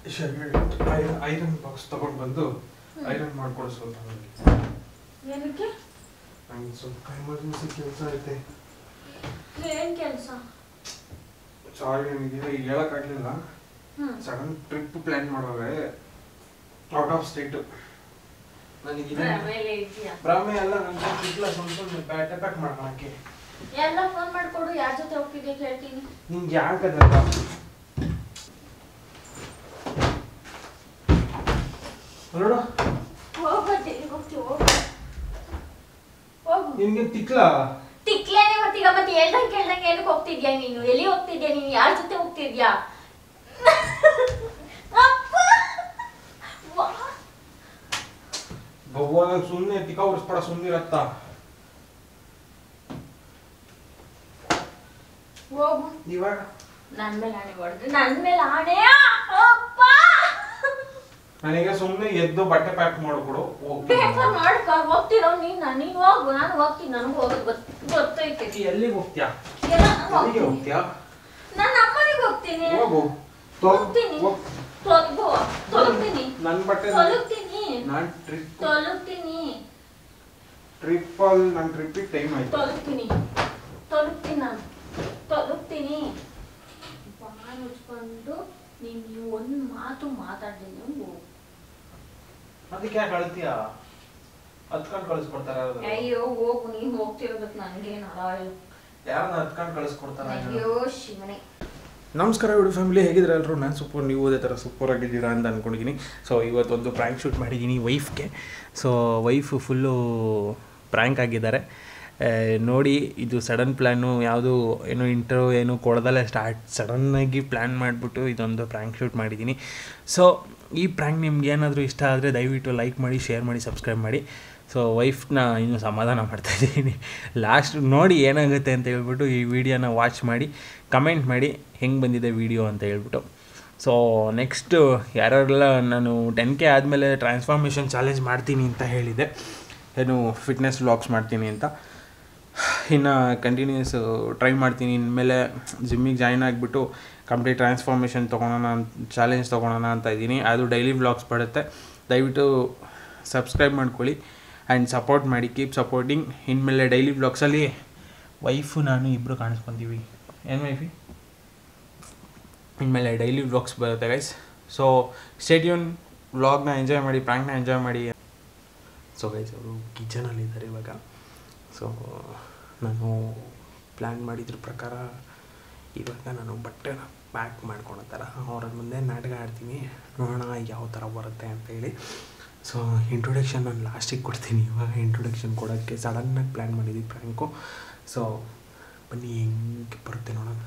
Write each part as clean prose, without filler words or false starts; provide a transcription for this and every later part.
Iron box ತಗೊಂಡು ಬಂದು iron ಮಾಡ್ಕೊಡಿಸ್ಬೇಕು ಏನಕ್ಕೆ? ನಂಗೆ ಸ್ವಲ್ಪ ಎಮರ್ಜೆನ್ಸಿ ಕೆಲಸ ಐತೆ. ಏನು ಕೆಲಸ? ಸಾರಿ, ನನಗೆ ಹೇಳೋಕ್ಕಾಗಲಿಲ್ಲ. ಸಡನ್ ಟ್ರಿಪ್ ಪ್ಲ್ಯಾನ್ ಮಾಡೋವೆ ಔಟ್ ಆಫ್ ಸ್ಟೇಟ್. ನನಗೆ ಭ್ರಮೆ ಎಲ್ಲ ನನಗೆ ಇಲ್ಲ, ಸ್ವಲ್ಪ ಬ್ಯಾಟೆ ಪ್ಯಾಕ್ ಮಾಡ್ಕೊಳಕ್ಕೆ. ಎಲ್ಲ ಫೋನ್ ಮಾಡಿಕೊಡು, ಯಾರ ಜೊತೆ ಹೋಗ್ತಿದ್ದೆ ಕೇಳ್ತೀನಿ. ನಿಂಗೆ ಯಾಕದಲ್ಲ ನೋಡು, ನಿನ್ಗೆ ತಿಕ್ಲಾ? ತಿಕ್ಲೇನೆ ಮತ್ತೀಗ ಮತ್ತೆ ಹೇಳ್ದಂಗೆ ಕೇಳ್ದಂಗೆ ಏನಕ್ಕೆ ಹೋಗ್ತಿದ್ಯಾ ನೀನು? ಎಲ್ಲಿ ಹೋಗ್ತಿದ್ಯಾ ನೀನು? ಯಾರ ಜೊತೆ ಹೋಗ್ತಿದ್ಯಾ? ಭಗವಾನ ಸುಮ್ಮನೆ ತಿಕ್ಕ ಉರ್ಸ್ಪಡ, ಸುಮ್ಮನಿರತ್ತ. ಹೋಗು ಇವಾಗ ನನ್ನ ಮೇಲೆ ಆಣೆ ಹೊಡೆದ್ರೆ, ನನ್ನ ಮೇಲೆ ಆಣೆ. ನನಗೆ ಸುಮ್ಮನೆ ಎದ್ದು ಬಟ್ಟೆ ಪ್ಯಾಕ್ ಮಾಡ್ಕೊಡು. ಮಾಡ್ಕೊ, ಹೋಗ್ತಿರೋ ನೀನು ಹೋಗು. ನಾನು ಹೋಗ್ತೀನಿ, ನನಗೆ ಹೋಗೋದು ಗೊತ್ತೈತೆ. ಎಲ್ಲಿಗೆ ಹೋಗ್ತೀಯಾ? ಎಲ್ಲಿಗೆ ಹೋಗ್ತೀಯಾ? ನಾನು ಅಮ್ಮನಿಗೆ ಹೋಗ್ತೀನಿ. ಹೋಗು. ಹೋಗ್ತೀನಿ, ತೊಲಗ್ತೀನಿ. ನನ್ನ ಬಟ್ಟೆ ತೊಲಗ್ತೀನಿ. ನಾನು ತೊಲಗ್ತೀನಿ. ನನ್ನ ಟ್ರಿಪ್ಪಿಗೆ ಟೈಮ್ ಆಯ್ತು. ತೊಲಗ್ತೀನಿ ನಾನು ತೊಲಗ್ತೀನಿ. ಬಾಯಿ ಮುಚ್ಕೊಂಡು ನೀನು ಒಂದು ಮಾತು ಮಾತಾಡ್ತೀನಿ. ಹೋಗು. ಅದಕ್ಕೆ ಯಾಕೆ ಅಳ್ತೀಯಾ? ಹತ್ಕೊಂಡು ಕಳಿಸ್ಕೊಡ್ತಾರ? ಅಯ್ಯೋ ಹೋಗು, ನೀನು ಹೋಗ್ತಿರೋದಕ್ಕೆ ನನಗೇನು ಯಾರನ್ನ ಹತ್ಕೊಂಡು ಕಳಿಸ್ಕೊಡ್ತಾರ? ಅಯ್ಯೋ ಶಿವನೇ. ನಮಸ್ಕಾರ ವಿಡಿಯೋ ಫ್ಯಾಮಿಲಿ, ಹೇಗಿದ್ರೆ ಎಲ್ಲರೂ? ನಾನು ಸೂಪರ್, ನೀವು ಅದೇ ಥರ ಸೂಪರ್ ಆಗಿದ್ದೀರಾ ಅಂತ ಅಂದ್ಕೊಂಡಿದ್ದೀನಿ. ಸೊ ಇವತ್ತೊಂದು ಪ್ರ್ಯಾಂಕ್ ಶೂಟ್ ಮಾಡಿದ್ದೀನಿ ವೈಫ್ಗೆ. ಸೊ ವೈಫು ಫುಲ್ಲು ಪ್ರ್ಯಾಂಕ್ ಆಗಿದ್ದಾರೆ ನೋಡಿ. ಇದು ಸಡನ್ ಪ್ಲ್ಯಾನು, ಯಾವುದು ಏನೋ ಇಂಟರ್ವ್ಯೂ ಏನು ಕೊಡ್ದಲ್ಲೇ ಸಡನ್ನಾಗಿ ಪ್ಲ್ಯಾನ್ ಮಾಡಿಬಿಟ್ಟು ಇದೊಂದು ಪ್ರ್ಯಾಂಕ್ ಶೂಟ್ ಮಾಡಿದ್ದೀನಿ. ಸೊ ಈ ಪ್ರ್ಯಾಂಕ್ ನಿಮ್ಗೆ ಏನಾದರೂ ಇಷ್ಟ ಆದರೆ ದಯವಿಟ್ಟು ಲೈಕ್ ಮಾಡಿ, ಶೇರ್ ಮಾಡಿ, ಸಬ್ಸ್ಕ್ರೈಬ್ ಮಾಡಿ. ಸೊ ವೈಫ್ನ ಇನ್ನೂ ಸಮಾಧಾನ ಮಾಡ್ತಾಯಿದ್ದೀನಿ. ಲಾಸ್ಟ್ ನೋಡಿ ಏನಾಗುತ್ತೆ ಅಂತ ಹೇಳ್ಬಿಟ್ಟು ಈ ವಿಡಿಯೋನ ವಾಚ್ ಮಾಡಿ ಕಮೆಂಟ್ ಮಾಡಿ ಹೆಂಗೆ ಬಂದಿದೆ ವಿಡಿಯೋ ಅಂತ ಹೇಳ್ಬಿಟ್ಟು. ಸೊ ನೆಕ್ಸ್ಟು ಯಾರೆಲ್ಲ ನಾನು 10K ಆದಮೇಲೆ ಟ್ರಾನ್ಸ್ಫಾರ್ಮೇಷನ್ ಚಾಲೆಂಜ್ ಮಾಡ್ತೀನಿ ಅಂತ ಹೇಳಿದೆ, ಏನು ಫಿಟ್ನೆಸ್ ವ್ಲಾಗ್ಸ್ ಮಾಡ್ತೀನಿ ಅಂತ. ಇನ್ನು ಕಂಟಿನ್ಯೂಸ್ ಟ್ರೈ ಮಾಡ್ತೀನಿ. ಇನ್ಮೇಲೆ ಜಿಮ್ಮಿಗೆ ಜಾಯ್ನ್ ಆಗಿಬಿಟ್ಟು ಕಂಪ್ಲೀಟ್ ಟ್ರಾನ್ಸ್ಫಾರ್ಮೇಷನ್ ತೊಗೊಳೋಣ, ಚಾಲೆಂಜ್ ತೊಗೊಳೋಣ ಅಂತ ಇದ್ದೀನಿ. ಅದು ಡೈಲಿ ವ್ಲಾಗ್ಸ್ ಬರುತ್ತೆ. ದಯವಿಟ್ಟು ಸಬ್ಸ್ಕ್ರೈಬ್ ಮಾಡ್ಕೊಳ್ಳಿ ಆ್ಯಂಡ್ ಸಪೋರ್ಟ್ ಮಾಡಿ, ಕೀಪ್ ಸಪೋರ್ಟಿಂಗ್. ಇನ್ಮೇಲೆ ಡೈಲಿ ವ್ಲಾಗ್ಸಲ್ಲಿ ವೈಫು ನಾನು ಇಬ್ಬರು ಕಾಣಿಸ್ಕೊತೀವಿ. ಏನು ವೈಫಿ? ಇನ್ಮೇಲೆ ಡೈಲಿ ವ್ಲಾಗ್ಸ್ ಬರುತ್ತೆ ಗೈಸ್. ಸೊ ಸ್ಟೇ ಟ್ಯೂನ್, ವ್ಲಾಗ್ನ ಎಂಜಾಯ್ ಮಾಡಿ, ಪ್ರ್ಯಾಂಕ್ನ ಎಂಜಾಯ್ ಮಾಡಿ. ಸೊ ಗೈಸ್ ಅವರು ಕಿಚನಲ್ಲಿದ್ದಾರೆ ಇವಾಗ. ಸೊ ನಾನು ಪ್ಲ್ಯಾನ್ ಮಾಡಿದ್ರ ಪ್ರಕಾರ ಇವಾಗ ನಾನು ಬಟ್ಟೆನ ಪ್ಯಾಕ್ ಮಾಡ್ಕೊಳೋ ಥರ ಅವ್ರ ಮುಂದೆ ನಾಟಕ ಆಡ್ತೀನಿ, ನೋಡೋಣ ಯಾವ ಥರ ಬರುತ್ತೆ ಅಂತೇಳಿ. ಸೊ ಇಂಟ್ರೊಡಕ್ಷನ್ ನಾನು ಲಾಸ್ಟಿಗೆ ಕೊಡ್ತೀನಿ. ಇವಾಗ ಇಂಟ್ರೊಡಕ್ಷನ್ ಕೊಡೋಕ್ಕೆ ಸಡನ್ನಾಗಿ ಪ್ಲ್ಯಾನ್ ಮಾಡಿದ್ವಿ ಪ್ರ್ಯಾಂಕು. ಸೊ ಬನ್ನಿ ಹೆಂಗೆ ಬರುತ್ತೆ ನೋಡೋಣ.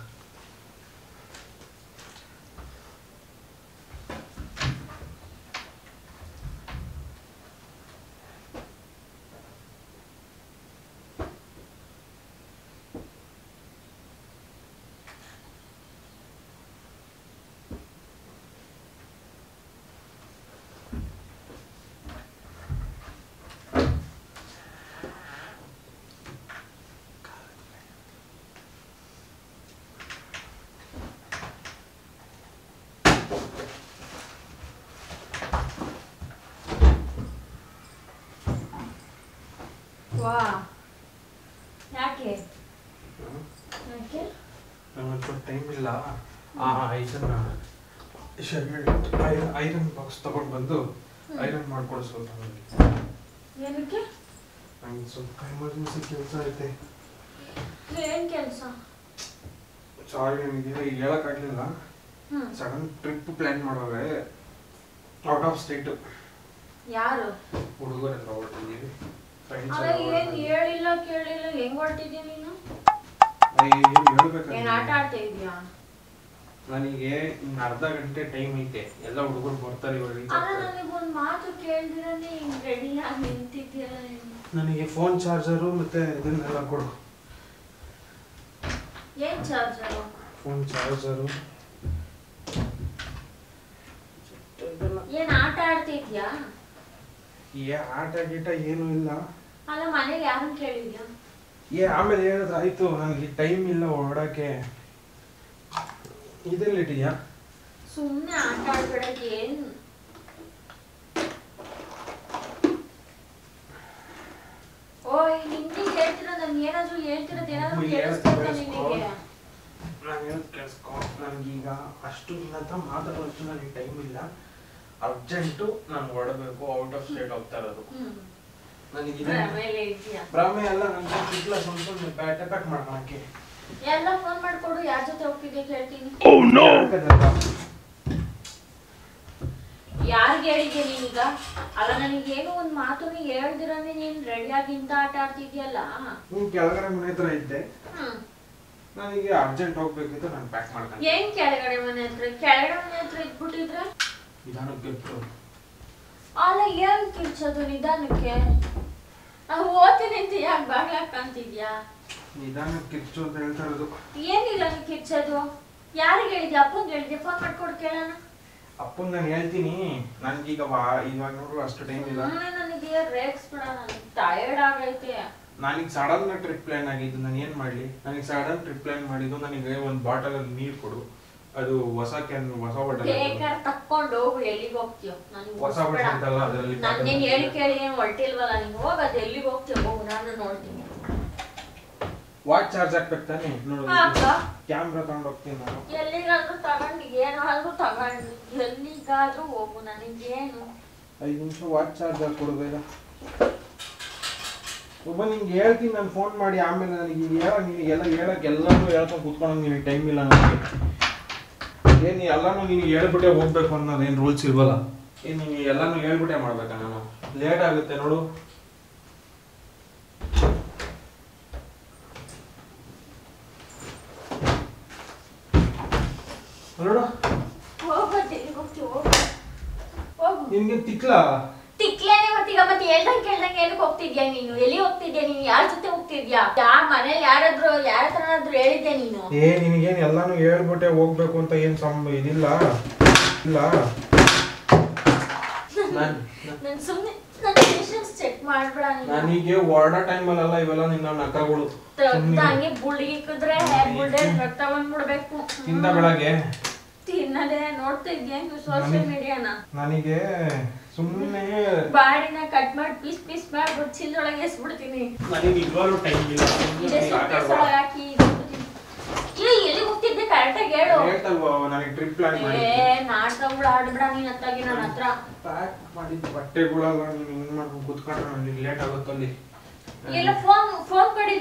ವಾ, ಯಾಕೆ ನನಗೆ ಟೈಮ್ ಇಲ್ಲ. ಇದನ್ನು ಐರನ್ ಬಾಕ್ಸ್ ತಗೊಂಡು ಬಂದು ಐರನ್ ಮಾಡ್ಕೊಡಿಸ್ಬೇಕು. ಏನಕ್ಕೆ? ನಂಗೆ ಸ್ವಲ್ಪ ಎಮರ್ಜೆನ್ಸಿ ಕೆಲಸ ಐತೆ. ಏನು ಕೆಲಸ? ಸಾರಿ, ನನಗೆ ಹೇಳೋಕ್ಕಾಗಲಿಲ್ಲ. ಸಡನ್ ಟ್ರಿಪ್ ಪ್ಲ್ಯಾನ್ ಮಾಡೋವೆ ಔಟ್ ಆಫ್ ಸ್ಟೇಟ್. ಯಾರು? ಹುಡುಗರೆಲ್ಲ ಹೊರಟಿದ್ದೀವಿ. ಏನು ಹೇಳಿಲ್ಲ ಕೇಳಿಲ್ಲ, ಹೆಂಗ್ ಹೊರಟಿದ್ಯಾ ನೀನು? ಏನು ಆಟ ಆಡ್ತಾ ಇದೀಯಾ? ನನಗೆ ಇನ್ನು ಅರ್ಧ ಗಂಟೆ ಟೈಮ್ ಐತೆ, ಎಲ್ಲ ಹುಡುಗರು ಬರ್ತಾರೆ. ನನಗೊಂದು ಮಾತು ಕೇಳಿದ್ರೆ ಹಿಂಗ್ ರೆಡಿ ಆಗಿ ನಿಂತಿದ್ಯಲ್ಲ. ನನಗೆ ಫೋನ್ ಚಾರ್ಜರು ಮತ್ತೆ ಇದನ್ನೆಲ್ಲ ಕೊಡು. ಏನ್ ಚಾರ್ಜರು? Phone charger. ಏನ್ ಆಟ ಆಡ್ತಿದ್ಯಾ? ಆಟ ಗೀಟ ಏನೂ ಇಲ್ಲ. ಅಲ್ಲ ಮನೇಲಿ ಯಾರನ್ನ ಕೇಳಿದ್ಯಾ? ಆಮೇಲೆ ಹೇಳಿದ್ರೆ ಆಯ್ತು, ನನಗೆ ಟೈಮ್ ಇಲ್ಲ ಹೊರಡಕ್ಕೆ. ಇದೆಲ್ಲಿಟ್ಟಿದ್ಯಾ? ಸುಮ್ಮನೆ ಆಟ ಆಡ್ಬೇಡ. ಏನು ಓಯ್ ನಿಂಗೆ ಹೇಳ್ತಿರೋ ನಾನು ಏನಾದ್ರು ಹೇಳ್ತಿರೋದು ಏನಾದ್ರು ಕೇಳಿಸ್ತಾ ನಿನಗೆ? ನಾನು ಹೇಳೋದು ಕೇಳಿಸ್ಕೊ. ನನಗೀಗ ಅಷ್ಟು ನಿನ್ನ ಹತ್ರ ಮಾತಾಡೋಷ್ಟು ನನಗೆ ಟೈಮ್ ಇಲ್ಲ. ಅರ್ಜೆಂಟು ನಾನು ಹೊರಡಬೇಕು. ಔಟ್ ಆಫ್ ಸ್ಟೇಟ್ ಹೋಗ್ತಾ ಇರೋದು. ನನಗೆ ಭ್ರಮೆ ಅಲ್ಲ. ನನಗೆ ಸಿಗ್ಲ ಸ್ವಲ್ಪ ಪ್ಯಾಕ್ ಮಾಡೋಕ್ಕೆ ಎಲ್ಲ ಫೋನ್ ಮಾಡ್ಕೊಡು. ಯಾರ ಜೊತೆ ಹೋಗ್ತಿದ್ದೆ ಕೇಳ್ತೀನಿ. ಯಾರಿಗೆ ಹೇಳಿದ್ಯಾ ನೀನೀಗ? ಅಲ್ಲ ನನಗೇನು ಒಂದ್ ಮಾತು ಹೇಳ್ದಿರನೆ ನೀನ್ ರೆಡಿಯಾಗಿ ಇಂತ ಆಟ ಆಡ್ತಿದ್ಯಲ್ಲ. ನೀನ್ ಕೆಳಗಡೆ ಮನೆ ಹತ್ರ ಇದ್ದೆ. ನನಗೆ ಅರ್ಜೆಂಟ್ ಹೋಗ್ಬೇಕಿತ್ತು. ನಾನು ಪ್ಯಾಕ್ ಮಾಡ್ಕೊಂಡೆ. ಏನ್ ಕೆಳಗಡೆ ಮನೆ ಹತ್ರ? ಕೆಳಗಡೆ ಮನೆ ಹತ್ರ ಇದ್ಬಿಟ್ಟಿದ್ರೆ ನಿಧಾನಕ್ಕೆ ಅಲ್ಲ ಏನ್ ಕಿರ್ಚೋದು ನಿಧಾನಕ್ಕೆ? ನಾವು ಓದ್ತೀನಿ ಅಂತ ಯಾಕೆ ಬಾಗ್ಲಾಕಂತಿದ್ಯಾ? ನಿಧಾನಕ್ಕೆ ಕಿರ್ಚು ಅಂತ ಹೇಳ್ತಾ ಇರೋದು. ಏನಿಲ್ಲ ನೀ ಕಿರ್ಚೋದು. ಯಾರಿಗೆ ಹೇಳಿದ್ಯಾ? ಅಪ್ಪಂಗೆ ಹೇಳಿದ್ಯಾ? ಫೋನ್ ಮಾಡ್ಕೊಡು ಕೇಳೋಣ. ಅಪ್ಪಂಗೆ ನಾನು ಹೇಳ್ತೀನಿ. ನನ್ಗೀಗ ಇವಾಗ ನೋಡು ಅಷ್ಟು ಟೈಮ್ ಇಲ್ಲ. ನನಗೆ ರೇಕ್ಸ್ ಬಿಡ. ನನಗೆ ಟಯರ್ಡ್ ಆಗೈತೆ. ನನಗೆ ಸಡನ್ ಟ್ರಿಪ್ ಪ್ಲಾನ್ ಆಗಿದ್ದು. ನಾನು ಏನ್ ಮಾಡ್ಲಿ? ನನಗೆ ಸಡನ್ ಟ್ರಿಪ್ ಪ್ಲಾನ್ ಮಾಡಿದ್ದು. ನನಗೆ ಒಂದು ಬಾಟಲ್ ಅಲ್ಲಿ ನೀರು ಕೊಡು. ಅದು ಹೊಸ ಕ್ಯಾನ್, ಹೊಸ ಬಾಟಲ್ ಬೇಕಾದ್ರೆ ತಕ್ಕೊಂಡು ಹೋಗು. ಎಲ್ಲಿಗೆ ಹೋಗ್ತೀಯೋ? ಹೊಸ ಬಾಟಲ್ ಅಂತಲ್ಲ ಅದರಲ್ಲಿ. ನಾನೇನ್ ಹೇಳಿ ಕೇಳಿ ಏನು ಹೊರಟಿಲ್ವಲ್ಲ ನೀನು. ಹೋಗದು ಎಲ್ಲಿಗೆ ಹೋಗ್ತೀಯೋ ಹೋಗು. ನಾನು ನೋಡ್ತೀನಿ. ವಾಚ್ ಚಾರ್ಜ್ ಹಾಕ್ಬೇಕು ತಾನೆ? ನೋಡು ಕ್ಯಾಮ್ರಾ ತಗೊಂಡು ಹೋಗ್ತೀನಿ ನಾನು. ಎಲ್ಲಿಗಾದ್ರೂ ತಗೊಂಡು ಏನಾದ್ರೂ ತಗೊಂಡು ಎಲ್ಲಿಗಾದ್ರೂ ಹೋಗು. ನನಗೇನು 5 ನಿಮಿಷ ವಾಚ್ ಚಾರ್ಜ್ ಹಾಕೊಡು ಬೇಗ. ಒಬ್ಬ ನಿಂಗೆ ಹೇಳ್ತೀನಿ ನಾನು ಫೋನ್ ಮಾಡಿ. ಆಮೇಲೆ ನನಗೆ ನಿನಗೆಲ್ಲ ಎಲ್ಲರೂ ಹೇಳ್ಕೊಂಡು ಕೂತ್ಕೊಂಡು ನಿನಗೆ ಟೈಮ್ ಇಲ್ಲ. ನನಗೆ ಏನು ಎಲ್ಲನೂ ನಿನಗೆ ಹೇಳ್ಬಿಟ್ಟೆ ಹೋಗ್ಬೇಕು ಅನ್ನೋದೇನು ರೂಲ್ಸ್ ಇಲ್ವಲ್ಲ. ಏನು ನೀನು ಎಲ್ಲನೂ ಹೇಳ್ಬಿಟ್ಟೆ ಮಾಡ್ಬೇಕಾ? ನಾನು ಲೇಟ್ ಆಗುತ್ತೆ ನೋಡು. ನೋಡು ನಿನ್ಗೆ ತಿಕ್ಲಾ? ತಿಕ್ಲೇನೆ ಮತ್ತೀಗ. ಮತ್ತೆ ಹೇಳ್ದಂಗೆ ಏನಕ್ಕೆ ಹೋಗ್ತಿದ್ಯಾ ನೀನು? ಎಲ್ಲಿ ಹೋಗ್ತಿದ್ಯಾ ನೀನು? ಯಾರ ಜೊತೆ ಹೋಗ್ತಿದ್ಯಾ? ಮನೇಲಿ ಯಾರ ಹತ್ರನಾದ್ರೂ ಹೇಳಿದ್ಯಾ ನೀನು? ನಿನಗೇನು ಎಲ್ಲಾನು ಹೇಳ್ಬಿಟ್ಟೆ ಹೋಗ್ಬೇಕು ಅಂತ ಏನ್ ಇದಿಲ್ಲ ಇಲ್ಲ. ನಾನು ಸುಮ್ಮನೆ ಚೆಕ್ ಮಾಡ್ಬೇಡ. ನನಗೆ ಹೊರಡೋ ಟೈಮಲ್ಲ ಇವೆಲ್ಲ ನಿನ್ನ ನಕಗಳು. ಹಂಗೆ ಬುಳ್ಳಿಕ್ಕಿದ್ರೆ ರಕ್ತ ಬಂದ್ಬಿಡ್ಬೇಕು. ತಿಂದ ಬೆಳಗ್ಗೆ ತಿನ್ನದೇ ನೋಡ್ತಾ ಇದ್ಯಾ ಸೋಶಿಯಲ್ ಮೀಡಿಯಾನ? ನನಗೆ ಸುಮ್ಮನೆ ಬಾಡಿನ ಕಟ್ ಮಾಡಿ ಪೀಸ್ ಮಾಡ್ಬಿಟ್ಟು ಚಿಲ್ಲೊಳಗೆ ಎಸ್ಬಿಡ್ತೀನಿ. ನನಗೆ ಇವಾಗಲೂ ಟೈಮ್ ಇಲ್ಲ. ಹಾಕಿ ಎಲ್ಲಿ ಹೋಗ್ತಿದ್ದೆ ಕರೆಕ್ಟಾಗಿ ಹೇಳು. ಹೇಳ್ತಲ್ವಾ ನನಗೆ ಟ್ರಿಪ್ ಪ್ಲಾನ್ ಮಾಡಿ. ನಾಟಕಗಳು ಆಡ್ಬಿಡ ನೀನ್ ಹತ್ತಾಗಿ ನನ್ನ ಹತ್ರ. ಪ್ಯಾಕ್ ಮಾಡಿದ ಬಟ್ಟೆಗಳೆಲ್ಲ ನೀನು ಹಿಂಗ್ ಮಾಡ್ಕೊಂಡು ಕೂತ್ಕೊಂಡ್ರೆ ನನಗೆ ಲೇಟ್ ಆಗುತ್ತೆ ಅಲ್ಲಿ. ಎಲ್ಲ ಫೋನ್ ಮಾಡಿ.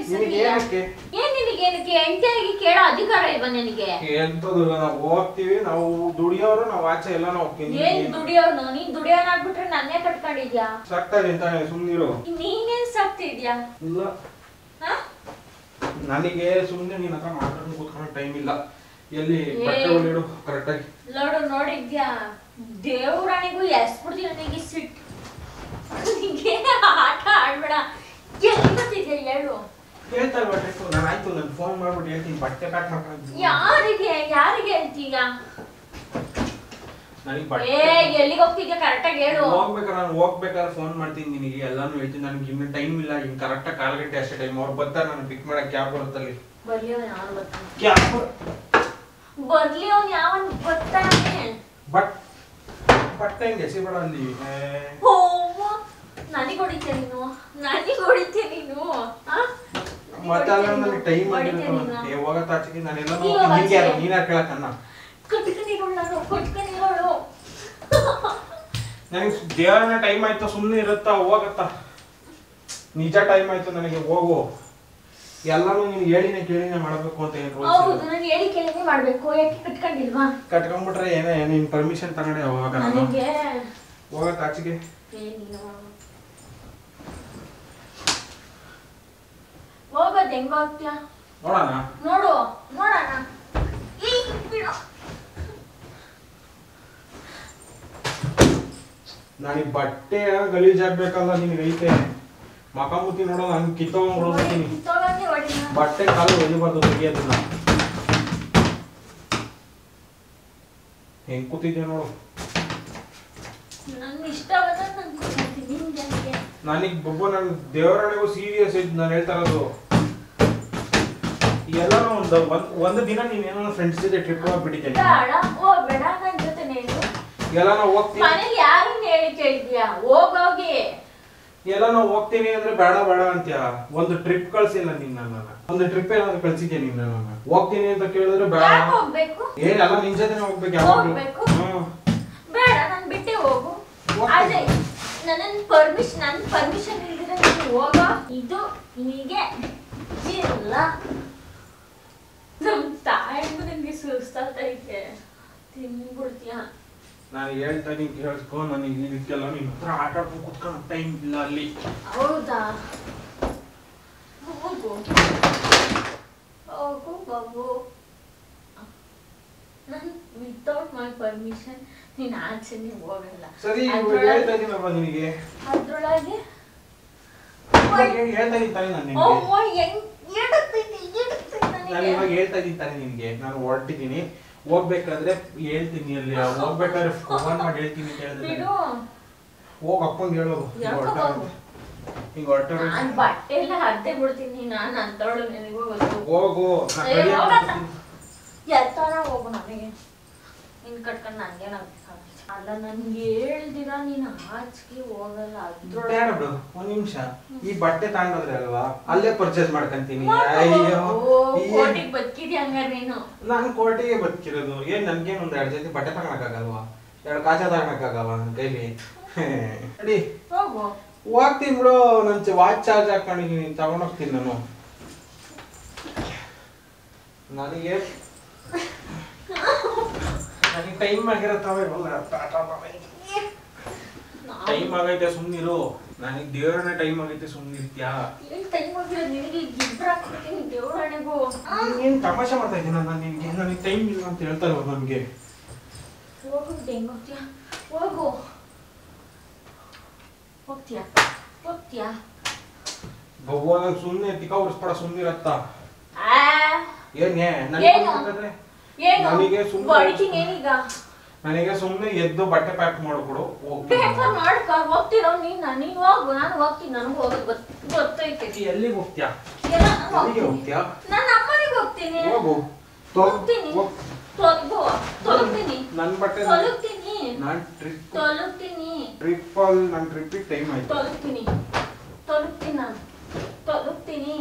ಏನ್ ನಿನಗೆ ಎಂಟಿಯಾಗಿ ಕೇಳೋ ಅಧಿಕಾರ ಇಲ್ವಾ ನನಗೆ? ಎಂತದು? ನಾವು ಹೋಗ್ತೀವಿ, ನಾವು ದುಡಿಯೋರು, ನಾವು ಆಚೆ ಎಲ್ಲ ಹೋಗ್ತೀವಿ. ಏನ್ ದುಡಿಯೋನು? ನೀನ್ ದುಡಿಯೋನಾಗ್ಬಿಟ್ರೆ ನನ್ನೇ ಕಟ್ಕೊಂಡಿದ್ಯಾ? ಸಾಕ್ತಾ ಇದೆ ಅಂತಾನೆ ಸುಮ್ನಿರು. ನೀನೇನ್ ಸಾಕ್ತಿದ್ಯಾ? ಇಲ್ಲ ನನಗೆ ಸುಮ್ಮನೆ ನಿನ್ನ ಹತ್ರ ಮಾತಾಡ್ಕೊಂಡು ಕೂತ್ಕೊಳ್ಳೋ ಟೈಮ್ ಇಲ್ಲ. ಎಲ್ಲಿ ಬಟ್ಟೆಗಳು ಇಡು ಕರೆಕ್ಟಾಗಿ. ನೋಡಿದ್ಯಾ? ದೇವ್ರಾಣಿಗೂ ಎಸ್ಬಿಡ್ತೀನಿ ನನಗೆ ಸಿಟ್ಟು. ಆಟ ಆಡ್ಬೇಡ. ಎಲ್ಲಿ ಬರ್ತಿದ್ಯಾ ಹೇಳು? ಹೇಳ್ತಲ್ವಾ ನಾನು ಆಯ್ತು. ನಾನು ಫೋನ್ ಮಾಡ್ಬಿಟ್ಟು ಹೇಳ್ತೀನಿ ಬಟ್ಟೆ ಪ್ಯಾಕ್ ಮಾಡ್ಕೊಂಡು. ಯಾರಿಗೆ ಹೇಳ್ತೀಯ? ನನಗೆ ಬಟ್ಟೆ ಎಲ್ಲಿಗೆ ಹೋಗ್ತಿದ್ಯಾ ಕರೆಕ್ಟಾಗಿ ಹೇಳು. ನಾನು ಹೋಗ್ಬೇಕಾದ್ರೆ ಫೋನ್ ಮಾಡ್ತೀನಿ ನಿನಗೆ. ಎಲ್ಲಾನು ಹೇಳ್ತೀನಿ. ನನಗೆ ಇನ್ನು ಟೈಮ್ ಇಲ್ಲ. ಇನ್ನು ಕರೆಕ್ಟಾಗಿ 4 ಗಂಟೆ ಅಷ್ಟೇ ಟೈಮ್. ಅವ್ರು ಬರ್ತಾರೆ. ನಾನು ಪಿಕ್ ಮಾಡಕ್ಕೆ ಕ್ಯಾಬ್ ಬರುತ್ತಲ್ಲಿ. ಬರ್ಲಿ ಅವ್ನು ಯಾರು ಬರ್ತಾನೆ? ಕ್ಯಾಬ್ ಬರ್ಲಿ ಅವ್ನು ಯಾವನ್ ಬರ್ತಾನೆ? ಬಟ್ಟೆ ಹೆಂಗೆ ಎಸಿಬೇಡ ಅಲ್ಲಿ. ನನಗೆ ಹೊಡಿತೀಯ ನೀನು? ಮತ್ತೆ ಅಲ್ಲ ನನಗೆ ಟೈಮ್ ಆಗಿರುತ್ತೆ. ಹೋಗತ್ತ ಆಚೆಗೆ ನಾನೆಲ್ಲ ನೀನು ಯಾರು ಕೇಳಕ್ಕನ್ನ? ಕೊಟ್ಕೊಂಡಿರೋಳು ನನಗೆ ದೇವರನ್ನ ಟೈಮ್ ಆಯ್ತು. ಸುಮ್ಮನೆ ಇರುತ್ತಾ? ಹೋಗತ್ತ ನಿಜ ಟೈಮ್ ಆಯ್ತು ನನಗೆ. ಹೋಗು. ಎಲ್ಲಾನು ನೀನು ಹೇಳಿನೇ ಕೇಳಿನೇ ಮಾಡ್ಬೇಕು ಅಂತ ಏನು ರೂಲ್ಸ್? ಹೌದು, ನಾನು ಹೇಳಿ ಕೇಳಿನೇ ಮಾಡ್ಬೇಕು. ಯಾಕೆ ಕಟ್ಕೊಂಡಿಲ್ವಾ? ಕಟ್ಕೊಂಡ್ಬಿಟ್ರೆ ಏನೇ ನೀನು ಪರ್ಮಿಷನ್ ತಗೊಂಡೆ ಹೋಗ. ನನಗೆ ಹೋಗತ್ತ ಆಚೆಗೆ. ಹೋಗೋದು ಹೆಂಗ ಹೋಗ್ತೀಯ? ನೋಡೋಣ. ನನಗೆ ಬಟ್ಟೆ ಗಲೀಜಾಗ್ಬೇಕಲ್ಲ. ನಿನಗೆ ಐತೆ ಮಕ ಮುತ್ತಿ ನೋಡೋ. ನಾನು ಕಿತ್ತೋಗ್ಬಿಡ್ತೀನಿ. ಬಟ್ಟೆ ಕಾಲು ಒದಿಬಾರ್ದು. ತೆಗಿಯೋದನ್ನ ಹೆಂಗ್ ಕೂತಿದ್ಯಾ ನೋಡು. ನನಗೆ ಬೊಬ್ಬ ನನ್ನ ದೇವರಣಿಗೂ ಸೀರಿಯಸ್ ಇದ್ದು ನಾನು ಹೇಳ್ತಾ ಇರೋದು. ಎಲ್ಲ ಒಂದು ದಿನ ನೀನೇನೋ ಫ್ರೆಂಡ್ಸ್ ಜೊತೆ ಟ್ರಿಪ್ ಹೋಗ್ಬಿಟ್ಟಿದ್ದೇನೆ. ಹೋಗ್ಬೇಡ. ನನ್ನ ಎಲ್ಲ ನಾವು ಹೋಗ್ತೀವಿ ಮನೇಲಿ ಯಾರನ್ನ ಹೇಳಿ ಕೇಳಿದ್ಯಾ? ಹೋಗೋಗಿ ಎಲ್ಲ ನಾವು ಹೋಗ್ತೀನಿ ಅಂದ್ರೆ ಬೇಡ ಬೇಡ ಅಂತ್ಯ. ಒಂದು ಟ್ರಿಪ್ ಕಳ್ಸಿಲ್ಲ ನೀನ್ ನನ್ನ. ಒಂದು ಟ್ರಿಪ್ ಏನಾದ್ರು ಕಳ್ಸಿದ್ಯಾ ನೀನ್ ನನ್ನ? ಹೋಗ್ತೀನಿ ಅಂತ ಕೇಳಿದ್ರೆ ಬೇಡ. ಯಾಕೆ ಹೋಗ್ಬೇಕು? ಏನೆಲ್ಲ ನಿನ್ ಜೊತೆ ಹೋಗ್ಬೇಕು ಯಾವಾಗ್ಲೂ. ಬೇಡ, ನನ್ ಬಿಟ್ಟೆ ಹೋಗು. ಆದ್ರೆ ನನ್ನ ಪರ್ಮಿಷನ್ ಇಲ್ದಿರ ನೀನು ಹೋಗೋ. ಇದು ಹೀಗೆ ಇಲ್ಲ. ನಮ್ ತಾಯಿಗೂ ನಂಗೆ ಸುಸ್ತಾಗ್ತೈತೆ. ತಿನ್ಬಿಡ್ತೀಯ? ನಾನು ಹೇಳ್ತಾ ನೀನ್ ಕೇಳಿಸ್ಕೊ. ನನಗೆ ಇದಕ್ಕೆಲ್ಲ ನಿನ್ನ ಹತ್ರ ಆಟ ಆಡ್ಕೊಂಡು ಕುತ್ಕೊಂಡು ಟೈಮ್ ಇಲ್ಲ ಅಲ್ಲಿ. ಹೌದಾ? ಹೋಗು ಹೋಗು ಬಾಬು. ನಾನು ವಿತೌಟ್ ಮೈ ಪರ್ಮಿಷನ್ ನೀನು ಆಚೆನೆ ಹೋಗಲ್ಲ. ಸರಿ ಹೇಳ್ತಾ ಇದೀನಪ್ಪ ನಿನಗೆ. ಅದ್ರೊಳಗೆ ಹೇಳ್ತಾ ಇದ್ದೀನಿ ತಾನೇ ನಾನು ಇವಾಗ ಹೇಳ್ತಾ ಇದ್ದೀನಿ ತಾನೇ ನಿನ್ಗೆ. ನಾನು ಹೊರಟಿದ್ದೀನಿ, ಹೋಗ್ಬೇಕಾದ್ರೆ ಹೇಳ್ತೀನಿ. ಅಲ್ಲಿ ಹೋಗ್ಬೇಕಾದ್ರೆ ಫೋನ್ ಮಾಡಿ ಹೇಳ್ತೀನಿ ಅಂತ ಹೇಳಿದ್ರೆ ಹೋಗ್ ಅಪ್ಪಂಗೆ ಹೇಳು. ಹಿಂಗ ಹೊರಟೋರು ನಾನು ಬಟ್ಟೆ ಎಲ್ಲ ಹರ್ದೆ ಬಿಡ್ತೀನಿ. ನಾನು ಅಂತವಳು ನಿನಗೂ ಗೊತ್ತು. ಹೋಗು ಎತ್ತಾರ ಹೋಗು. ನನಗೆ ನಿನ್ ಕಟ್ಕೊಂಡು ನನಗೆ ಅಲ್ಲ, ನನ್ಗೆ ಹೇಳ್ದಿರ ನೀನು ಆಚೆಗೆ ಹೋಗಲ್ಲ. ಬೇಡ ಬಿಡು, ಒಂದ್ ನಿಮಿಷ. ಈ ಬಟ್ಟೆ ತಗೊಂಡೋದ್ರೆ ಅಲ್ವಾ, ಅಲ್ಲೇ ಪರ್ಚೇಸ್ ಮಾಡ್ಕೊಂತೀನಿ. ಅಯ್ಯೋ, ಕೋಟಿಗೆ ಬದುಕಿದ್ಯಾ ಹಂಗಾರೆ ನೀನು? ನಾನು ಕೋಟಿಗೆ ಬದುಕಿರೋದು. ಏನ್ ನನ್ಗೇನ್ ಒಂದ್ 2 ಜೊತೆ ಬಟ್ಟೆ ತಗೊಳಕ್ಕಾಗಲ್ವಾ? 2 ಕಾಚ ತಗೊಳಕ್ಕಾಗಲ್ವಾ ನನ್ ಕೈಲಿ? ಅಡಿ ಹೋಗು. ಹೋಗ್ತೀನಿ ಬಿಡು. ನನ್ ವಾಚ್ ಚಾರ್ಜ್ ಹಾಕೊಂಡಿದ್ದೀನಿ, ತಗೊಂಡೋಗ್ತೀನಿ ನಾನು. ನನಗೆ ಟೈಮ್ ಆಗಿರತ್ತವ. ಟೈಮ್ ಆಗೈತೆ, ಸುಮ್ನಿರು. ನನಗೆ ದೇವರನ್ನ ಟೈಮ್ ಆಗೈತೆ, ಸುಮ್ನಿರ್ತ್ಯಾ? ಏನ್ ತಮಾಷೆ ಮಾಡ್ತಾ ಇದ್ದೀನಿ ನಾನು ನಿನ್ಗೆ? ನನಗೆ ಟೈಮ್ ಇಲ್ಲ ಅಂತ ಹೇಳ್ತಾ ಇರೋದು ನನ್ಗೆ. ಭಗವಾನ್ ನಂಗೆ ಸುಮ್ನೆ ತಿಕ್ಕ ಉರ್ಸ್ಬೇಡ, ಸುಮ್ನಿರತ್ತ. ಏನೇ ನನಗೆ ಸುಮ್ನೆ ಎದ್ದು ಬಟ್ಟೆ ಪ್ಯಾಕ್ ಮಾಡ್ಕೊಡು. ಹೋಗ್ತಿರೋ ನೀನು ಹೋಗು. ನಾನು ಹೋಗ್ತೀನಿ, ನನಗೂ ಹೋಗೋದು ಗೊತ್ತೈತೆ. ಎಲ್ಲಿಗೆ ಹೋಗ್ತೀಯಾ? ಹೋಗ್ತೀಯಾ? ನಾನು ಅಮ್ಮನಿಗೆ ಹೋಗ್ತೀನಿ. ಹೋಗು. ತೊಲಗ್ತೀನಿ. ನನ್ನ ಬಟ್ಟೆ ತೊಲಗ್ತೀನಿ. ನಾನು ಟ್ರಿಪ್ಪಿಗೆ ಟೈಮ್ ಆಯ್ತು. ತೊಲಗ್ತೀನಿ.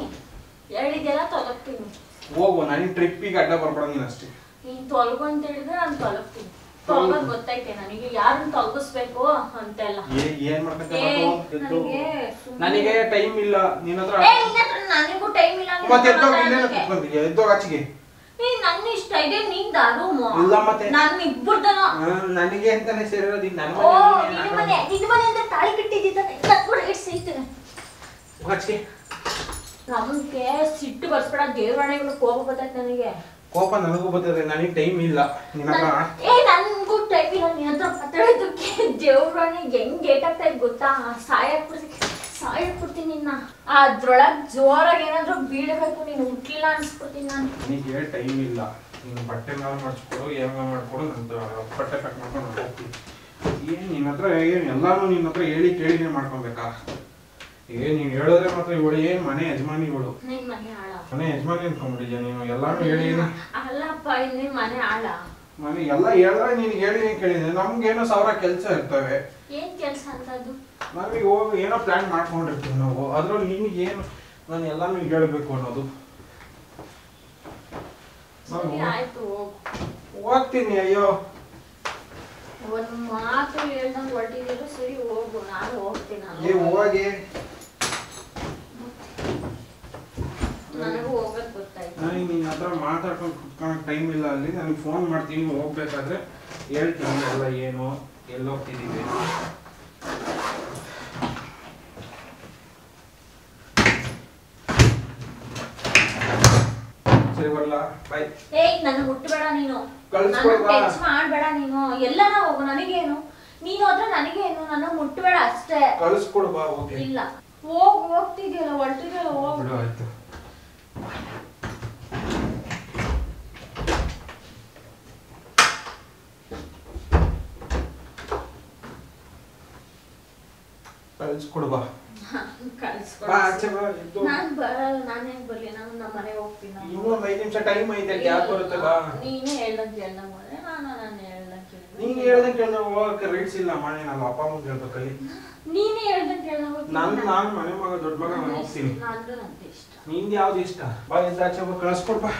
ಹೇಳಿದೆಲ್ಲ ತೊಲಗ್ತೀನಿ. ಹೋಗು. ನನಗೆ ಟ್ರಿಪ್ಪಿಗೆ ಅಡ್ಡ ಬರ್ಬೇಡ ನೀನು ಅಷ್ಟೇ. ನೀನ್ ತೊಲಗು ಅಂತ ಹೇಳಿದ್ರೆ ನಾನು ತೊಲಗ್ತೀನಿ. ತೊಲಗೋದ್ ಗೊತ್ತೈತೆ ನನಗೆ, ಯಾರನ್ನ ತೊಲಗಿಸ್ಬೇಕು ಅಂತೆಲ್ಲ. ಏನ್ ನನಗೆ ಟೈಮ್ ಇಲ್ಲ. ನಿನ್ನ ಹತ್ರ ನನಗೂ ಟೈಮ್ ಇಲ್ಲ. ಎದ್ದೋಗ ಆಚೆಗೆ. ನನ್ನ ಇಷ್ಟ ಇದೆ. ನಿಂದ ರೂಮು ಇಲ್ಲ ಮತ್ತೆ ನಾನು ಇಬ್ಬರ್ದನೋ ನನಗೆ ಅಂತಾನೆ ಸೇರಿರೋದು. ನಿನ್ನ ಮನೆ ಅಂದ್ರೆ ತಾಳಿ ಕಟ್ಟಿದ್ದಿದ್ದಾನೆ. ಆಚೆಗೆ ನಮ್ಗೆ ಸಿಟ್ಟು ಬರ್ಸ್ಬೇಡ. ದೇವರಾಣೆಗಳು ಕೋಪ ಬರ್ತೈತೆ ನನಗೆ. ಕೋಪ ನನಗೂ ಬರ್ತದೆ. ನನಗೆ ಟೈಮ್ ಇಲ್ಲ. ನನ್ಗೂ ಟೈಮ್ ಇಲ್ಲ. ನಿನ್ನ ಹತ್ರ ಮಾತಾಡೋದಕ್ಕೆ ದೇವರಾಣೆ ಹೆಂಗ್ ಗೇಟ್ ಆಗ್ತಾ ಇದ್ ಗೊತ್ತಾ? ಸಾಯಕ್ಬಿಡ್ತೀನಿ ನಿನ್ನ. ಅದ್ರೊಳಗ್ ಜೋರಾಗಿ ಏನಾದ್ರು ಬೀಳ್ಬೇಕು. ನೀನು ಹುಟ್ಲಿಲ್ಲ ಅನ್ಸ್ಬಿಡ್ತೀನಿ ನಾನು. ನನಗೆ ಟೈಮ್ ಇಲ್ಲ. ನೀನು ಬಟ್ಟೆ ಮಾಡ್ಕೊಡು, ಏನಾರ ಮಾಡ್ಕೊಡು. ನಂದು ಬಟ್ಟೆ ಪ್ಯಾಕ್ ಮಾಡ್ಕೊಂಡು ಹೋಗ್ತೀನಿ. ಏನ್ ನಿನ್ನ ಹತ್ರ ಎಲ್ಲಾನು ನಿನ್ನ ಹತ್ರ ಹೇಳಿ ಕೇಳಿನೇ ಮಾಡ್ಕೊಬೇಕಾ? ನೀನ್ ಹೇಳಿದ್ರೆ ಮಾತ್ರ ಇವಳು ಏನ್ ಮನೆ ಯಜಮಾನಿ ಇವಳು. ಮನೆ ಯಜಮಾನಿ ಅನ್ಕೊಂಡ್ಬಿಟ್ಟಿದ್ಯಾ ನೀನು? ಎಲ್ಲಾನು ಹೇಳಿ. ಅಲ್ಲಪ್ಪ, ಮನೆ ಆಳ ಮನೆ ಎಲ್ಲ ಹೇಳಿದ್ರೆ ನೀನ್ ಹೇಳಿ ಕೇಳಿದ್ರೆ ನಮ್ಗೇನೋ 1000 ಕೆಲಸ ಇರ್ತವೆ. ಏನ್ ಕೆಲಸ ಅಂತದ್ದು? ನಾವೀಗ ಹೋಗಿ ಏನೋ ಪ್ಲಾನ್ ಮಾಡ್ಕೊಂಡಿರ್ತೀವಿ ನಾವು. ಅದ್ರಲ್ಲಿ ನಿನಗೆ ಏನು ನಾನು ಎಲ್ಲಾನು ಹೇಳ್ಬೇಕು ಅನ್ನೋದು? ಹೋಗ್ತೀನಿ. ಅಯ್ಯೋ, ಒಂದ್ ಮಾತು ಹೇಳ್ದಂಗ್ ಹೊರಟಿದ್ರು. ಸರಿ ಹೋಗು, ನಾನು ಹೋಗ್ತೀನಿ. ಹೋಗಿ. ನನಗೂ ಹೋಗೋದ್ ಗೊತ್ತಾಯ್ತು. ನನಗೆ ನಿನ್ನ ಹತ್ರ ಮಾತಾಡ್ಕೊಂಡು ಕುತ್ಕೊಳಕ್ ಟೈಮ್ ಇಲ್ಲ. ಅಲ್ಲಿ ನನಗೆ ಫೋನ್ ಮಾಡ್ತೀನಿ. ಹೋಗ್ಬೇಕಾದ್ರೆ ಹೇಳ್ತೀನಿ ಎಲ್ಲ ಏನು, ಎಲ್ಲೋಗ್ತಿದ್ದೀವಿ. ಸರಿ ಬರಲ್ಲ, ಬಾಯ್. ನನ್ನ ಮುಟ್ಟಬೇಡ ನೀನು. ಟಚ್ ಮಾಡ್ಬೇಡ ನೀನು. ಎಲ್ಲಾನ ಹೋಗು, ನನಗೇನು. ನೀನು ಹೋದ್ರೆ ನನಗೇನು. ನನ್ನ ಮುಟ್ಟಬೇಡ ಅಷ್ಟೇ. ಕಳಿಸ್ಕೊಡು ಬಾ. ಓಕೆ. ಇಲ್ಲ, ಹೋಗ್ತಿದ್ಯಲ್ಲ, ಹೊರಟಿದ್ಯಲ್ಲ, ಹೋಗ್ಬಿಡು. ಆಯ್ತು. ಕಳಿಸ್ಕೊಡು ಬಾ. ನಾನು ಬರಲ್ಲ. ನಾನು ಹೆಂಗ್ ಬರ್ಲಿ? ನಾನು ನಮ್ಮ ಮನೆಗೆ ಹೋಗ್ತೀನಿ. ಇನ್ನೂ 5 ನಿಮಿಷ ಟೈಮ್ ಐತೆ. ಯಾಕೆ ಬರುತ್ತೆ ಬಾ. ನೀನೇ ಹೇಳ್ದಂಗೆ ನಾನು ಹೇಳ್ದಂಗೆ ನೀನು ಹೇಳ್ದಂಗೆ ಕೇಳಿದ್ರೆ ಹೋಗಕ್ಕೆ ರೈಟ್ಸ್ ಇಲ್ಲ ಮಾಡಿ ನಾನು ಅಪ್ಪ ಅಮ್ಮಗೆ ಹೇಳ್ಬೇಕಲ್ಲಿ. ನೀನೇ ಹೇಳ್ದಂಗೆ ಕೇಳೋದು. ನಾನು ಮನೆ ಮಗ ದೊಡ್ಡ ಮಗ ನಾನು ಹೋಗ್ತೀನಿ. ನಂದು ಇಷ್ಟ. ನಿಂದು ಯಾವ್ದು ಇಷ್ಟ? ಬಾ ಎದ್ದಾಚೆ ಹೋಗಿ ಕಳಿಸ್ಕೊಡ್ಬಾ.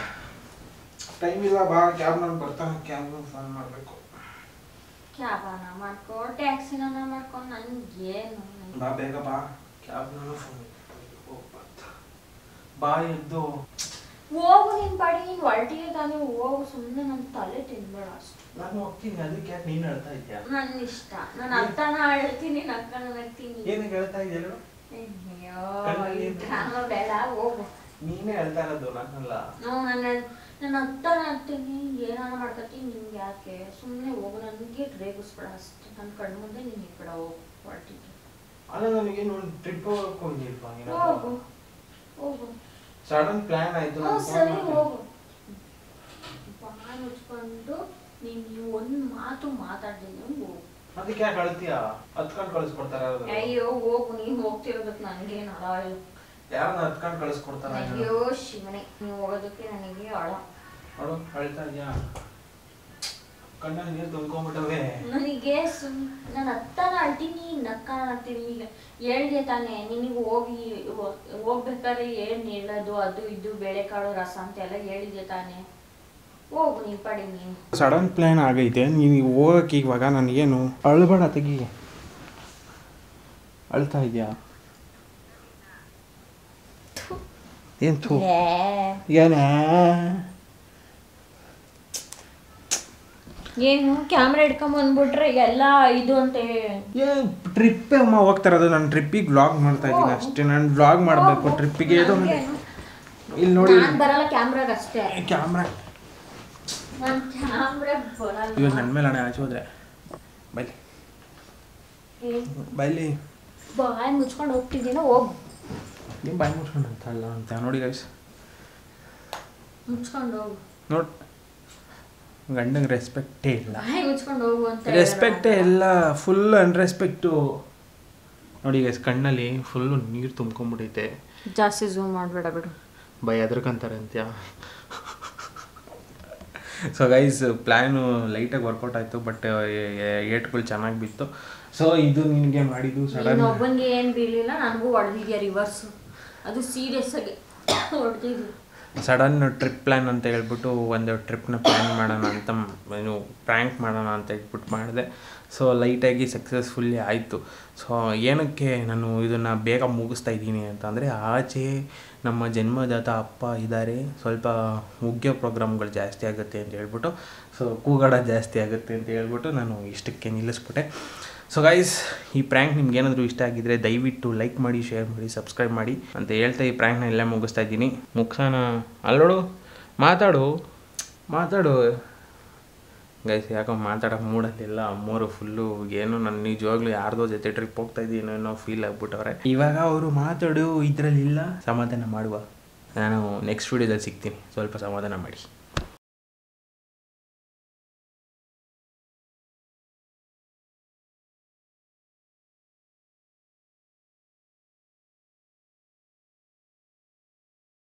ಟೈಮ್ ಇಲ್ಲ, ಬಾ ಕ್ಯಾಬ್ ನಾನು ಬರ್ತಾನೆ, ಕ್ಯಾಬ್ ಫೋನ್ ಮಾಡಬೇಕು. ಕ್ಯಾಬನ ಮಾಡ್ಕೊ, ಟ್ಯಾಕ್ಸಿನ ಮಾಡ್ಕೊಂಡು ನನಗೇನು. ಬಾ ಬೇಗ ಬಾ, ಕ್ಯಾಬ್ ನಾನು ಫೋನ್ ಬಾ ಎದ್ದು ಹೋಗು. ನಿನ್ ಪಾಡಿ ನೀನು ಹೊರಟಿಗೆ ತಾನೇ ಹೋಗು, ಸುಮ್ಮನೆ ನನ್ನ ತಲೆ ತಿನ್ಬೇಡ ಅಷ್ಟು. ನಾನು ಹೋಗ್ತೀನಿ, ಅದಕ್ಕೆ ಯಾಕೆ ನೀನು ಹೇಳ್ತಾ ಇದ್ಯಾ? ನನ್ನ ಇಷ್ಟ, ನಾನು ಅರ್ಥನ ಹೇಳ್ತೀನಿ, ನಕ್ಕನ ನಗ್ತೀನಿ. ಏನಕ್ಕೆ ಹೇಳ್ತಾ ಇದೆಯಲ್ಲ? ಅಯ್ಯೋ ಬೇಡ, ಹೋಗು. ನೀನೇ ಹೇಳ್ತಾ ಇರೋದು, ನಾನಲ್ಲ. ನಾನು ಅರ್ಥ ಆಗ್ತೀನಿ, ಏನಾರ ಮಾಡ್ಕೊತೀನಿ. ನಿಮ್ಗೆ ಯಾಕೆ ಸುಮ್ಮನೆ ಹೋಗು, ನನಗೆ ರೇಗಿಸ್ಬೇಡ ಅಷ್ಟೇ. ನನ್ನ ಕಣ್ಣು ಮುಂದೆ ನೀನು ಇಟ್ಬೇಡ, ಹೋಗು ಹೊರಟಿಗೆ. ಅಲ್ಲ ನನಗೆ ಒಂದು ಟ್ರಿಪ್ ಹೋಗ್ಕೊಂಡಿಲ್ಪ. ಹೋಗು ಹೋಗು. ಸಡನ್ ಪ್ಲಾನ್ ಆಯ್ತು. ಸರಿ ಹೋಗು. ಬಾಯಿ ಮುಚ್ಕೊಂಡು ನೀನು ಒಂದು ಮಾತು ಮಾತಾಡ್ತೀನಿ, ಹೋಗು. ಅದಕ್ಕೆ ಯಾಕೆ ಅಳ್ತೀಯಾ? ಹತ್ಕೊಂಡು ಕಳಿಸ್ಕೊಡ್ತಾರ? ಅಯ್ಯೋ ಹೋಗು, ನೀನು ಹೋಗ್ತಿರೋದಕ್ಕೆ ನನಗೇನು ಅಳ. ಯಾರನ್ನ ಹತ್ಕೊಂಡು ಕಳಿಸ್ಕೊಡ್ತಾರ? ಅಯ್ಯೋ ಶಿವನೇ, ನೀವು ಹೋಗೋದಕ್ಕೆ ನನಗೆ ಅಳ. ಅಳು ಅಳ್ತಾ ಇದೆಯಾ? ಕಣ್ಣಲ್ಲಿ ನೀರು ತುಂಬ್ಕೊಂಡ್ಬಿಟ್ಟವೆ. ನನಗೆ ನಾನು ಹತ್ತನ ಅಳ್ತೀನಿ, ನಕ್ಕನ ಆಗ್ತೀನಿ. ಈಗ ಹೇಳ್ದೆ ತಾನೆ ನಿನಗೆ ಹೋಗ್ಬೇಕಾದ್ರೆ ಏನು ಹೇಳೋದು, ಅದು ಇದು ಬೇಳೆಕಾಳು ರಸ ಅಂತೆಲ್ಲ ಹೇಳಿದೆ ತಾನೆ. ಹೋಗು ನೀನು ಪಡಿ. ನೀನು ಸಡನ್ ಪ್ಲ್ಯಾನ್ ಆಗೈತೆ, ನೀನು ಹೋಗಕ್ಕೆ ಇವಾಗ ನನಗೇನು ಅಳ್ಬೇಡ, ತೆಗಿ. ಅಳ್ತಾ ಇದೆಯಾ? ಏನು ಥೂ ಏನೇ? ಏನು ಕ್ಯಾಮ್ರಾ ಹಿಡ್ಕೊಂಡ್ ಬಂದ್ಬಿಟ್ರೆ ಎಲ್ಲ ಇದು ಅಂತ. ಟ್ರಿಪ್ ಅಮ್ಮ ಹೋಗ್ತಾ ಇರೋದು, ನಾನು ಟ್ರಿಪ್ಪಿಗೆ ವ್ಲಾಗ್ ಮಾಡ್ತಾ ಇದ್ದೀನಿ ಅಷ್ಟೇ. ನಾನು ವ್ಲಾಗ್ ಮಾಡಬೇಕು ಟ್ರಿಪ್ಪಿಗೆ. ಇದು ಇಲ್ಲಿ ನೋಡಿ, ಬರಲ್ಲ ಕ್ಯಾಮ್ರಾಗ ಅಷ್ಟೇ. ಕ್ಯಾಮ್ರಾ ನಾನು ಕ್ಯಾಮ್ರಾ ಬರಲ್ಲ. ಇವಾಗ ನನ್ನ ಮೇಲೆ ಹಣೆ ಆಚೆ ಹೋದ್ರೆ ಬೈಲಿ ಬೈಲಿ. ಬಾಯಿ ಮುಚ್ಕೊಂಡು ಹೋಗ್ತಿದ್ದೀನೋ, ಹೋಗು. ನಿಮ್ಮ ಬಾಯಿ ಮುಚ್ಕೊಂಡು ಅಂತ ಅಲ್ಲ ಅಂತ ನೋಡಿ ಗೈಸ್, ಮುಚ್ಕೊಂಡು ಹೋಗು. ನೋಡಿ ಗಂಡಂಗೆ ರೆಸ್ಪೆಕ್ಟೇ ಇಲ್ಲ. ಬಾಯಿ ಮುಚ್ಕೊಂಡು ಹೋಗು ಅಂತ. ರೆಸ್ಪೆಕ್ಟೇ ಇಲ್ಲ, ಫುಲ್ ಅನ್ರೆಸ್ಪೆಕ್ಟು. ನೋಡಿ ಗೈಸ್, ಕಣ್ಣಲ್ಲಿ ಫುಲ್ಲು ನೀರು ತುಂಬ್ಕೊಂಡ್ಬಿಟ್ಟೈತೆ. ಜಾಸ್ತಿ ಝೂಮ್ ಮಾಡಬೇಡ ಬಿಡು, ಬೈ ಅದ್ರಕ್ಕಂತಾರೆ ಅಂತ್ಯ. ಸೊ ಗೈಸ್, ಪ್ಲ್ಯಾನು ಲೈಟಾಗಿ ವರ್ಕೌಟ್ ಆಯಿತು, ಬಟ್ ಏಟ್ಗಳು ಚೆನ್ನಾಗಿ ಬಿತ್ತು. ಸೊ ಇದು ನಿನಗೆ ಮಾಡಿದ್ದು ಸಡನ್. ಒಬ್ಬನಿಗೆ ಏನು ಬೀಳಲಿಲ್ಲ, ನನಗೂ ಹೊಡೆದಿದ್ಯಾ ರಿವರ್ಸು. ಅದು ಸೀರಿಯಸ್ ಆಗಿ ಹೊಡೆದಿದ್ದು. ಸಡನ್ ಟ್ರಿಪ್ ಪ್ಲ್ಯಾನ್ ಅಂತ ಹೇಳ್ಬಿಟ್ಟು ಒಂದು ಟ್ರಿಪ್ನ ಪ್ಲ್ಯಾನ್ ಮಾಡೋಣ ಅಂತ, ಏನು ಪ್ರ್ಯಾಂಕ್ ಮಾಡೋಣ ಅಂತ ಹೇಳ್ಬಿಟ್ಟು ಮಾಡಿದೆ. ಸೊ ಲೈಟಾಗಿ ಸಕ್ಸಸ್ಫುಲ್ಲಿ ಆಯಿತು. ಸೊ ಏನಕ್ಕೆ ನಾನು ಇದನ್ನು ಬೇಗ ಮುಗಿಸ್ತಾ ಇದ್ದೀನಿ ಅಂತಂದರೆ, ಆಚೆ ನಮ್ಮ ಜನ್ಮದಾತ ಅಪ್ಪ ಇದ್ದಾರೆ, ಸ್ವಲ್ಪ ಮುಗ್ಗೋ ಪ್ರೋಗ್ರಾಮ್ಗಳು ಜಾಸ್ತಿ ಆಗುತ್ತೆ ಅಂತ ಹೇಳ್ಬಿಟ್ಟು, ಸೊ ಕೂಗಾಡ ಜಾಸ್ತಿ ಆಗುತ್ತೆ ಅಂತ ಹೇಳ್ಬಿಟ್ಟು ನಾನು ಇಷ್ಟಕ್ಕೆ ನಿಲ್ಲಿಸ್ಬಿಟ್ಟೆ. ಸೊ ಗೈಸ್, ಈ ಪ್ರ್ಯಾಂಕ್ ನಿಮ್ಗೆ ಏನಾದರೂ ಇಷ್ಟ ಆಗಿದ್ದರೆ ದಯವಿಟ್ಟು ಲೈಕ್ ಮಾಡಿ, ಶೇರ್ ಮಾಡಿ, ಸಬ್ಸ್ಕ್ರೈಬ್ ಮಾಡಿ ಅಂತ ಹೇಳ್ತಾ ಈ ಪ್ರ್ಯಾಂಕ್ನ ಎಲ್ಲ ಮುಗಿಸ್ತಾ ಇದ್ದೀನಿ. ಮುಗ್ಸೋಣ. ಅಲ್ಲೋಡು, ಮಾತಾಡು ಗೈಸ್. ಯಾಕೋ ಮಾತಾಡೋಕೆ ಮೂಡಲ್ಲಿಲ್ಲ. ಅಮ್ಮೋರು ಫುಲ್ಲು ಏನು ನನ್ನ ನಿಜವಾಗ್ಲೂ ಯಾರ್ದೋ ಜೊತೆ ಟ್ರಿಪ್ ಹೋಗ್ತಾ ಇದ್ದೀನಿ ಅನ್ನೋ ಫೀಲ್ ಆಗ್ಬಿಟ್ಟವ್ರೆ. ಇವಾಗ ಅವರು ಮಾತಾಡು ಇದರಲ್ಲಿಲ್ಲ, ಸಮಾಧಾನ ಮಾಡುವ. ನಾನು ನೆಕ್ಸ್ಟ್ ವೀಡಿಯೋದಲ್ಲಿ ಸಿಗ್ತೀನಿ, ಸ್ವಲ್ಪ ಸಮಾಧಾನ ಮಾಡಿ.